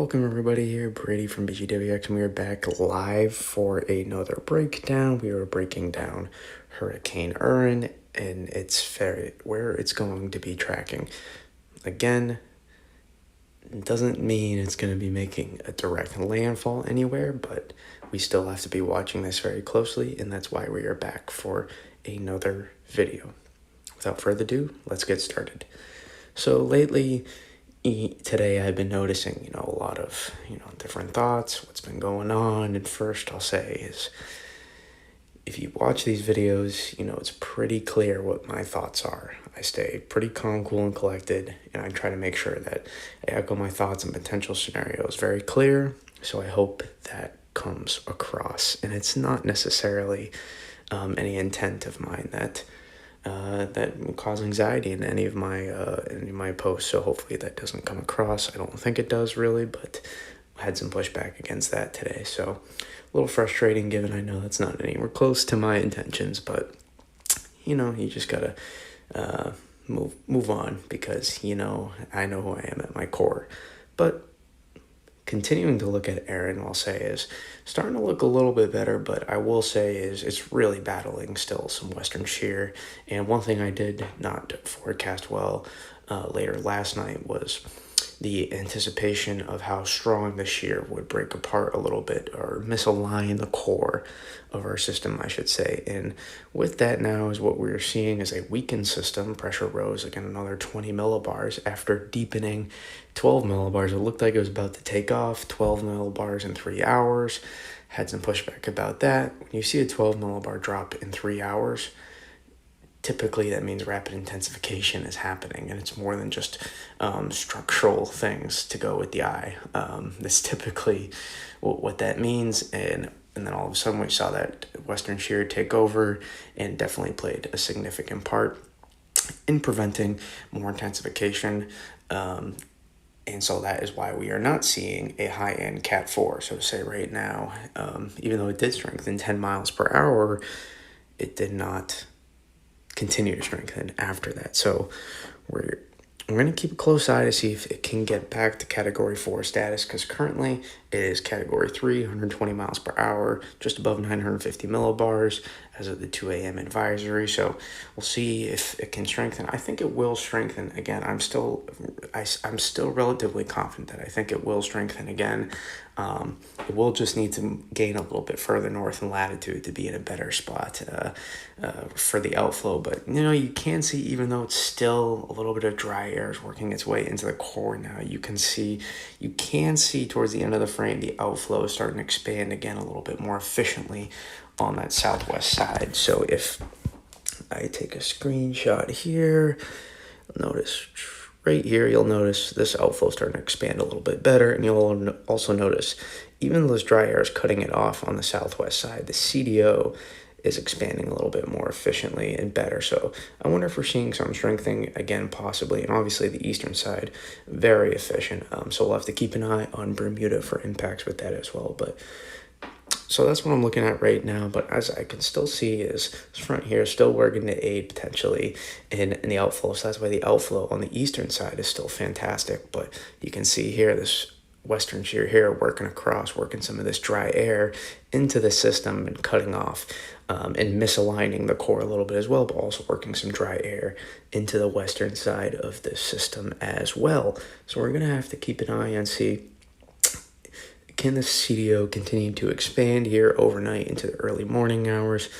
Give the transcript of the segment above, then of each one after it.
Welcome everybody, here Brady from BGWX, and we are back live for another breakdown. We are breaking down Hurricane Erin and where it's going to be tracking. Again, it doesn't mean it's going to be making a direct landfall anywhere, but we still have to be watching this very closely, and that's why we are back for another video. Without further ado, let's get started. So lately, today I've been noticing, a lot of, different thoughts, what's been going on. And first I'll say is, if you watch these videos, it's pretty clear what my thoughts are. I stay pretty calm, cool, and collected, and I try to make sure that I echo my thoughts and potential scenarios very clear. So I hope that comes across, and it's not necessarily any intent of mine that will cause anxiety in any of my posts. So hopefully that doesn't come across. I don't think it does really, but I had some pushback against that today. So a little frustrating, given I know that's not anywhere close to my intentions, but you just gotta move on, because I know who I am at my core. But continuing to look at Erin, I'll say, is starting to look a little bit better, but I will say is it's really battling still some western shear. And one thing I did not forecast well later last night was the anticipation of how strong the shear would break apart a little bit, or misalign the core of our system, I should say. And with that now is what we're seeing is a weakened system. Pressure rose again another 20 millibars after deepening 12 millibars. It looked like it was about to take off. 12 millibars in 3 hours. Had some pushback about that. When you see a 12 millibar drop in 3 hours, typically that means rapid intensification is happening, and it's more than just structural things to go with the eye. That's typically what that means, and then all of a sudden we saw that western shear take over, and definitely played a significant part in preventing more intensification. And so that is why we are not seeing a high-end Cat 4, so to say, right now. Even though it did strengthen 10 miles per hour, it did not continue to strengthen after that. So we're going to keep a close eye to see if it can get back to Category 4 status, because currently it is Category 3, 120 miles per hour, just above 950 millibars as of the 2 a.m. advisory. So we'll see if it can strengthen. I think it will strengthen again. I'm still relatively confident that I think it will strengthen again. It will just need to gain a little bit further north in latitude to be in a better spot for the outflow. But you can see, even though it's still a little bit of dry air is working its way into the core now, you can see towards the end of the frame the outflow is starting to expand again a little bit more efficiently on that southwest side. So if I take a screenshot here, notice right here, you'll notice this outflow starting to expand a little bit better, and you'll also notice, even though this dry air is cutting it off on the southwest side, the CDO is expanding a little bit more efficiently and better. So I wonder if we're seeing some strengthening again, possibly. And obviously the eastern side, very efficient. So we'll have to keep an eye on Bermuda for impacts with that as well. But so that's what I'm looking at right now. But as I can still see, is this front here still working to aid potentially in the outflow. So that's why the outflow on the eastern side is still fantastic. But you can see here this western shear here working some of this dry air into the system and cutting off and misaligning the core a little bit as well, but also working some dry air into the western side of the system as well. So we're going to have to keep an eye and see, can the CDO continue to expand here overnight into the early morning hours?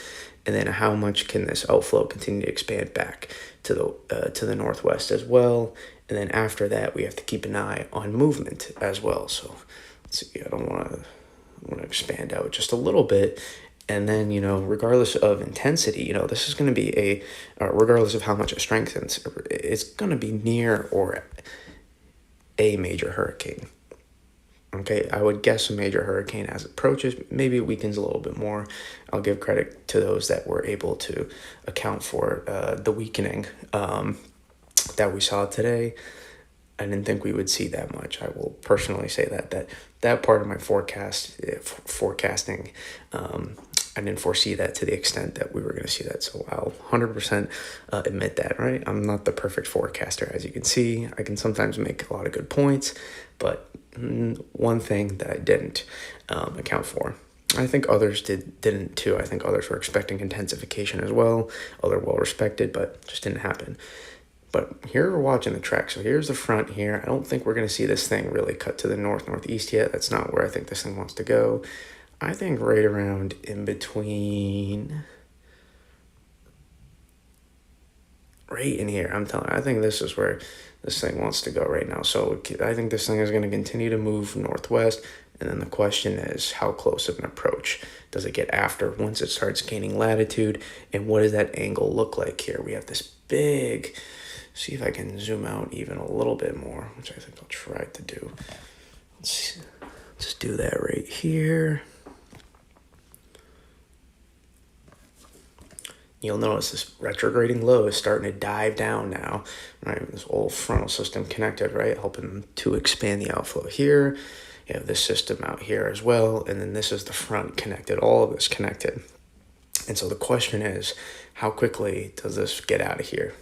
And then how much can this outflow continue to expand back to the northwest as well? And then after that, we have to keep an eye on movement as well. So let's see, I don't want to expand out just a little bit. And then, regardless of intensity, this is going to be regardless of how much it strengthens, it's going to be near or a major hurricane. Okay, I would guess a major hurricane as it approaches. Maybe it weakens a little bit more. I'll give credit to those that were able to account for the weakening that we saw today. I didn't think we would see that much. I will personally say that part of my forecasting, I didn't foresee that to the extent that we were going to see that. So I'll 100% admit that, right? I'm not the perfect forecaster. As you can see, I can sometimes make a lot of good points, but one thing that I didn't account for. I think others didn't too. I think others were expecting intensification as well. Other well respected, but just didn't happen. But here we're watching the track. So here's the front here. I don't think we're going to see this thing really cut to the northeast yet. That's not where I think this thing wants to go. I think right around in between, right in here. I think this is where this thing wants to go right now. So I think this thing is going to continue to move northwest. And then the question is, how close of an approach does it get after once it starts gaining latitude? And what does that angle look like here? We have this big, see if I can zoom out even a little bit more, which I think I'll try to do. Let's do that right here. You'll notice this retrograding low is starting to dive down now, right? This old frontal system connected, right? Helping to expand the outflow here. You have this system out here as well. And then this is the front connected, all of this connected. And so the question is, how quickly does this get out of here?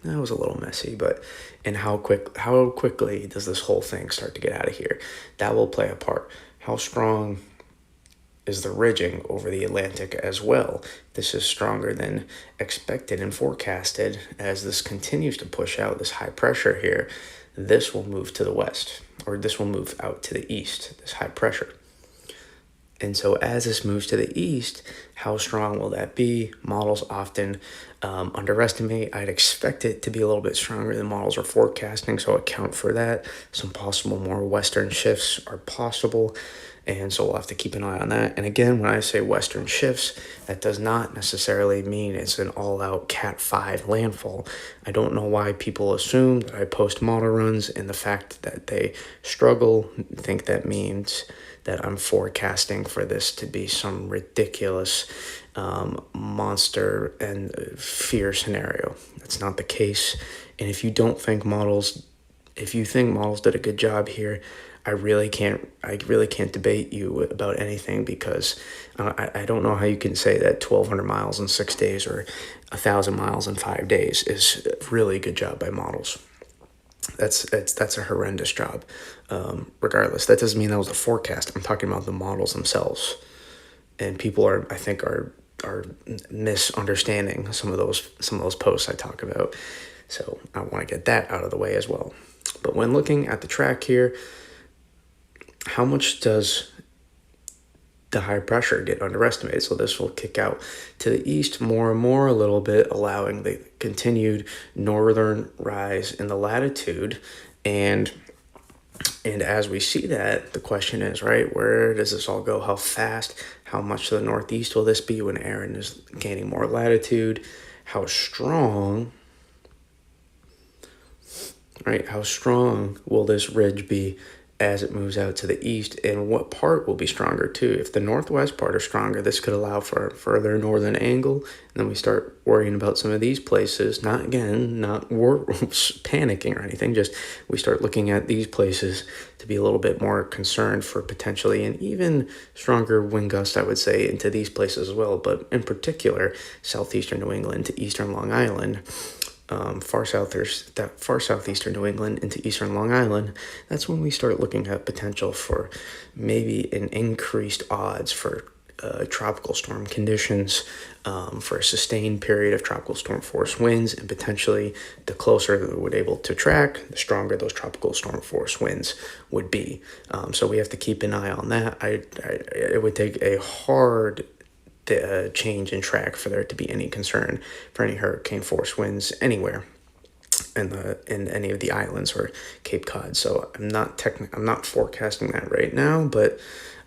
That was a little messy, but and how quickly does this whole thing start to get out of here? That will play a part. How strong is the ridging over the Atlantic as well? This is stronger than expected and forecasted. As this continues to push out this high pressure here, this will move to the west, or this will move out to the east, this high pressure. And so as this moves to the east, how strong will that be? Models often underestimate. I'd expect it to be a little bit stronger than models are forecasting, so account for that. Some possible more western shifts are possible, and so we'll have to keep an eye on that. And again, when I say western shifts, that does not necessarily mean it's an all-out Cat 5 landfall. I don't know why people assume that I post model runs, and the fact that they struggle think that means that I'm forecasting for this to be some ridiculous monster and fear scenario. That's not the case. And if you think models did a good job here, I really can't debate you about anything, because I don't know how you can say that 1,200 miles in 6 days or 1,000 miles in 5 days is a really good job by models. That's a horrendous job. Regardless, that doesn't mean that was a forecast. I'm talking about the models themselves, and people are misunderstanding some of those posts I talk about. So I want to get that out of the way as well. But when looking at the track here, how much does the high pressure get underestimated? So this will kick out to the east more and more a little bit, allowing the continued northern rise in the latitude. And as we see that, the question is, right, where does this all go? How fast? How much to the northeast will this be when Erin is gaining more latitude? How strong, right? How strong will this ridge be as it moves out to the east, and what part will be stronger too? If the northwest part is stronger, this could allow for a further northern angle, and then we start worrying about some of these places. Not panicking or anything, just we start looking at these places to be a little bit more concerned for potentially an even stronger wind gust, I would say, into these places as well, but in particular southeastern New England to eastern Long Island. Far southeastern New England into eastern Long Island. That's when we start looking at potential for maybe an increased odds for tropical storm conditions, for a sustained period of tropical storm force winds, and potentially the closer we're able to track, the stronger those tropical storm force winds would be. So we have to keep an eye on that. It would take a hard change in track for there to be any concern for any hurricane force winds anywhere in any of the islands or Cape Cod. So I'm not forecasting that right now, but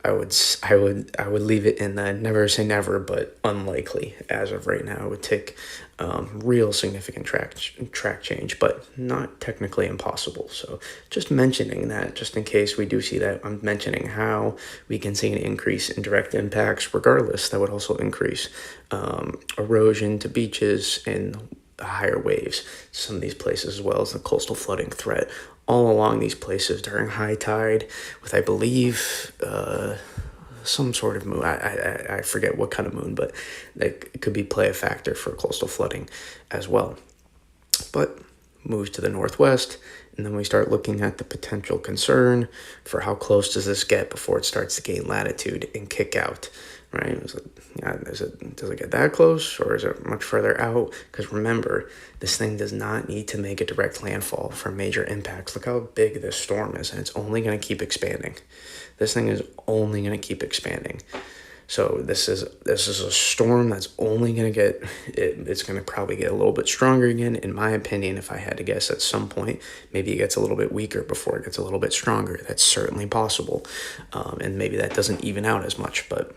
I would leave it in the never say never, but unlikely as of right now. It would take real significant track change, but not technically impossible. So just mentioning that, just in case we do see that, I'm mentioning how we can see an increase in direct impacts. Regardless, that would also increase erosion to beaches and higher waves. Some of these places, as well as the coastal flooding threat all along these places during high tide, with I believe some sort of moon. I forget what kind of moon, but it could play a factor for coastal flooding as well. But moves to the northwest, And then we start looking at the potential concern for how close does this get before it starts to gain latitude and kick out, right? Does it get that close, or is it much further out? Because remember, this thing does not need to make a direct landfall for major impacts. Look how big this storm is, and it's only going to keep expanding. This thing is only going to keep expanding. So this is a storm that's only going to get, it's going to probably get a little bit stronger again. In my opinion, if I had to guess, at some point, maybe it gets a little bit weaker before it gets a little bit stronger. That's certainly possible. And maybe that doesn't even out as much, but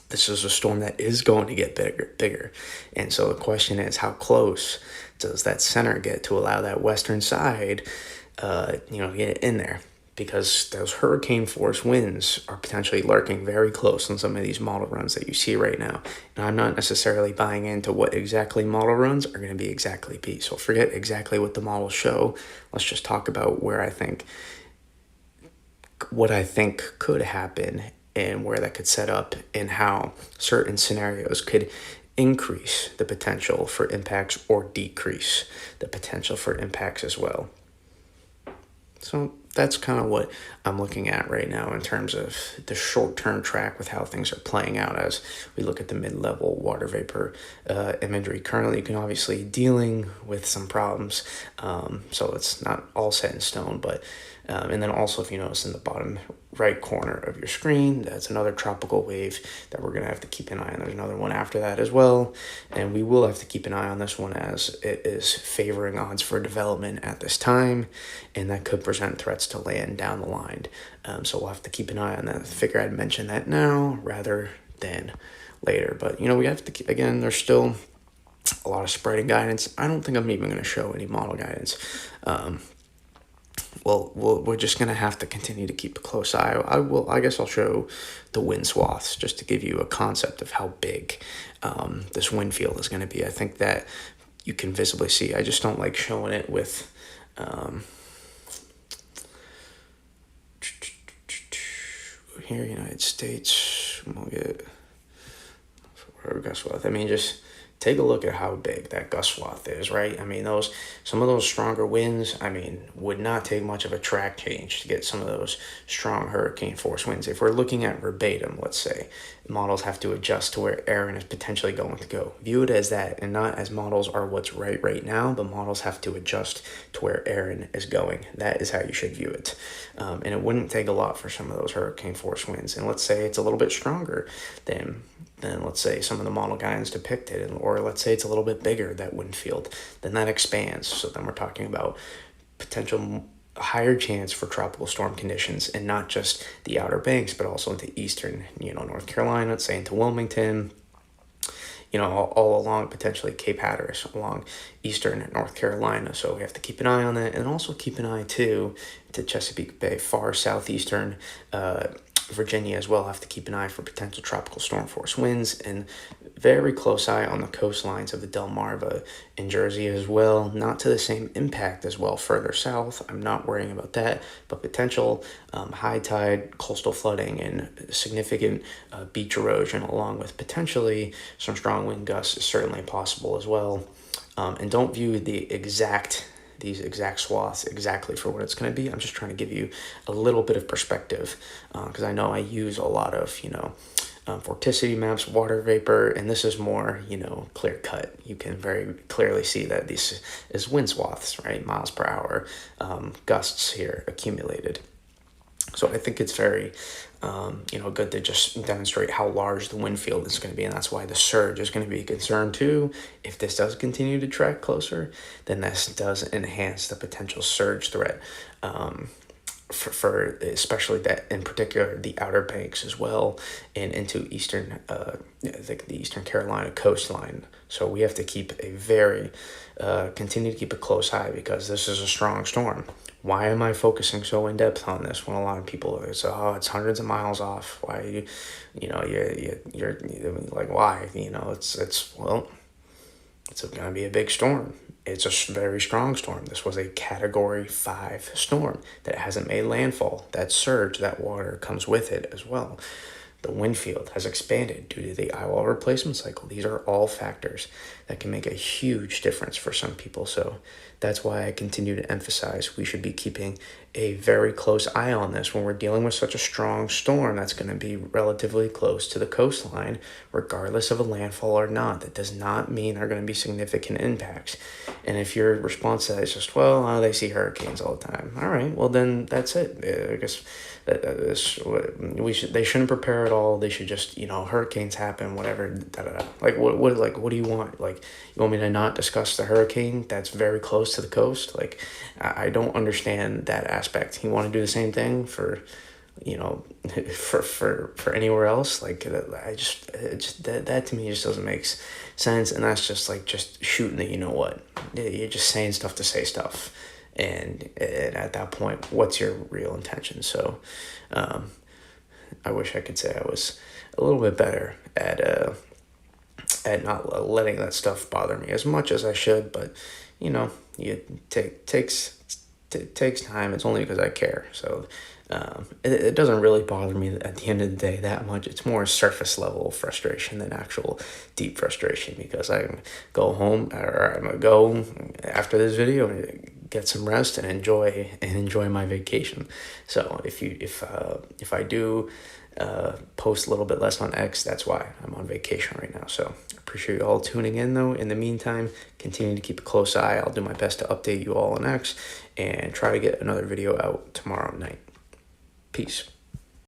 this is a storm that is going to get bigger. And so the question is, how close does that center get to allow that western side, get in there? Because those hurricane force winds are potentially lurking very close on some of these model runs that you see right now. And I'm not necessarily buying into what exactly model runs are going to be exactly be. So forget exactly what the models show. Let's just talk about what I think could happen and where that could set up, and how certain scenarios could increase the potential for impacts or decrease the potential for impacts as well. So that's kind of what I'm looking at right now in terms of the short-term track with how things are playing out as we look at the mid-level water vapor imagery. Currently, you can obviously dealing with some problems, so it's not all set in stone, but and then also, if you notice in the bottom right corner of your screen, that's another tropical wave that we're going to have to keep an eye on. There's another one after that as well, and we will have to keep an eye on this one as it is favoring odds for development at this time, and that could present threats to land down the line. So we'll have to keep an eye on that. I figure I'd mention that now rather than later. But, we have to, again, there's still a lot of spreading guidance. I don't think I'm even going to show any model guidance. We're just going to have to continue to keep a close eye. I guess I'll show the wind swaths just to give you a concept of how big this wind field is going to be. I think that you can visibly see. I just don't like showing it with here, United States. We'll get gust swath. Just take a look at how big that gust swath is, right? Some of those stronger winds, would not take much of a track change to get some of those strong hurricane force winds. If we're looking at verbatim, let's say, models have to adjust to where Erin is potentially going to go. View it as that, and not as models are what's right now, but models have to adjust to where Erin is going. That is how you should view it. And it wouldn't take a lot for some of those hurricane force winds. And let's say it's a little bit stronger than let's say some of the model guidance depicted, or let's say it's a little bit bigger, that wind field, then that expands. So then we're talking about potential higher chance for tropical storm conditions, and not just the Outer Banks, but also into eastern, North Carolina, let's say into Wilmington, all along potentially Cape Hatteras, along eastern North Carolina. So we have to keep an eye on that, and also keep an eye too to Chesapeake Bay, far southeastern Virginia as well. Have to keep an eye for potential tropical storm force winds, and very close eye on the coastlines of the Delmarva in Jersey as well. Not to the same impact as well further south. I'm not worrying about that, but potential high tide, coastal flooding, and significant beach erosion, along with potentially some strong wind gusts, is certainly possible as well. And don't view these exact swaths exactly for what it's going to be. I'm just trying to give you a little bit of perspective, because I know I use a lot of, vorticity maps, water vapor, and this is more, clear cut. You can very clearly see that this is wind swaths, right? Miles per hour, gusts here accumulated. So I think it's very, good to just demonstrate how large the wind field is going to be, and that's why the surge is going to be a concern too. If this does continue to track closer, then this does enhance the potential surge threat, for especially that, in particular, the Outer Banks as well, and into eastern, the Eastern Carolina coastline. So we have to continue to keep a close eye, because this is a strong storm. Why am I focusing so in depth on this when a lot of people are so, it's hundreds of miles off? Why you're like, why? It's going to be a big storm. It's a very strong storm. This was a Category 5 storm that hasn't made landfall. That surge, that water comes with it as well. The wind field has expanded due to the eyewall replacement cycle. These are all factors that can make a huge difference for some people. So that's why I continue to emphasize we should be keeping a very close eye on this when we're dealing with such a strong storm that's going to be relatively close to the coastline, regardless of a landfall or not. That does not mean there are going to be significant impacts. And if your response to that is just, well, they see hurricanes all the time. All right, well, then that's it. I guess they shouldn't prepare at all. They should just, hurricanes happen, whatever. Da, da, da. What do you want? Like, you want me to not discuss the hurricane that's very close to the coast? Like, I don't understand that aspect. You want to do the same thing for, for anywhere else? Like, that to me just doesn't make sense. And that's just shooting the, you're just saying stuff to say stuff. And at that point, what's your real intention? So I wish I could say I was a little bit better at not letting that stuff bother me as much as I should. But, it takes time. It's only because I care. So it doesn't really bother me at the end of the day that much. It's more surface level frustration than actual deep frustration, because I can go home, or I'm gonna go after this video and get some rest and enjoy my vacation. So if I do post a little bit less on X, that's why I'm on vacation right now. So I appreciate you all tuning in, though. In the meantime, continue to keep a close eye. I'll do my best to update you all on X and try to get another video out tomorrow night. Peace.